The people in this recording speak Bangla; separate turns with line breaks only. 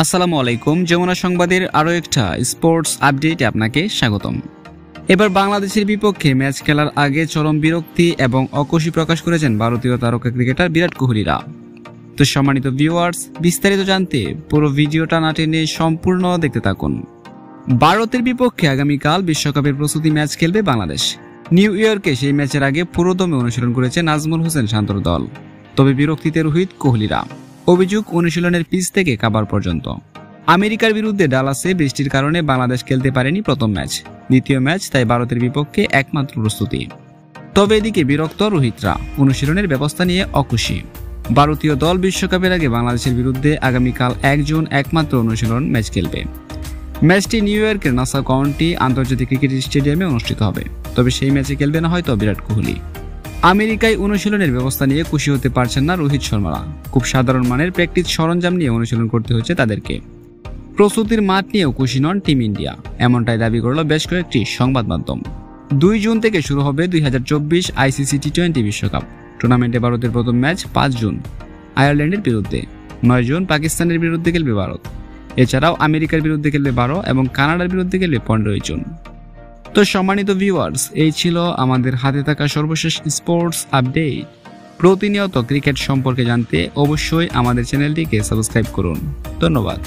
আসসালামু আলাইকুম। যমুনা সংবাদের আরও একটা স্পোর্টস আপডেটে আপনাকে স্বাগতম। এবার বাংলাদেশের বিপক্ষে ম্যাচ খেলার আগে চরম বিরক্তি এবং অখুশি প্রকাশ করেছেন ভারতীয় তারকা ক্রিকেটার বিরাট কোহলিরা। তো সম্মানিত ভিউয়ার্স, বিস্তারিত জানতে পুরো ভিডিওটা না টেনে সম্পূর্ণ দেখতে থাকুন। ভারতের বিপক্ষে আগামীকাল বিশ্বকাপের প্রস্তুতি ম্যাচ খেলবে বাংলাদেশ। নিউ ইয়র্কে সেই ম্যাচের আগে পুরোদমে অনুশীলন করেছে নাজমুল হোসেন শান্তর দল। তবে বিরক্তিতে রোহিত কোহলিরা। অভিযোগ অনুশীলনের পিচ থেকে কাভার পর্যন্ত। আমেরিকার বিরুদ্ধে ডালাসে বৃষ্টির কারণে বাংলাদেশ খেলতে পারেনি প্রথম ম্যাচ। দ্বিতীয় ম্যাচ তাই ভারতের বিপক্ষে একমাত্র প্রস্তুতি। তবে এদিকে বিরক্ত রোহিতরা, অনুশীলনের ব্যবস্থা নিয়ে অখুশি। ভারতীয় দল বিশ্বকাপের আগে বাংলাদেশের বিরুদ্ধে আগামীকাল 1 জুন একমাত্র অনুশীলন ম্যাচ খেলবে। ম্যাচটি নিউ ইয়র্কের নাসা কাউন্টি আন্তর্জাতিক ক্রিকেট স্টেডিয়ামে অনুষ্ঠিত হবে। তবে সেই ম্যাচে খেলবে না হয়তো বিরাট কোহলি। আমেরিকায় অনুশীলনের ব্যবস্থা নিয়ে খুশি হতে পারছেন না রোহিত শর্মারা। খুব সাধারণ মানের প্র্যাকটিস সরঞ্জাম নিয়ে অনুশীলন করতে হচ্ছে তাদেরকে। প্রস্তুতির মাঠ নিয়েও খুশি নন টিম ইন্ডিয়া, এমনটাই দাবি করল বেশ কয়েকটি সংবাদ মাধ্যম। 2 জুন থেকে শুরু হবে 2024 আইসিসি টি20 বিশ্বকাপ। টুর্নামেন্টে ভারতের প্রথম ম্যাচ 5 জুন আয়ারল্যান্ডের বিরুদ্ধে। 9 জুন পাকিস্তানের বিরুদ্ধে খেলবে ভারত। এছাড়াও আমেরিকার বিরুদ্ধে খেলবে 12 এবং কানাডার বিরুদ্ধে খেলবে 15 জুন। তো সম্মানিত ভিউয়ার্স, এই ছিল আমাদের হাতে থাকা সর্বশেষ স্পোর্টস আপডেট। প্রতিনিয়ত ক্রিকেট সম্পর্কে জানতে অবশ্যই আমাদের চ্যানেলটিকে সাবস্ক্রাইব করুন। ধন্যবাদ।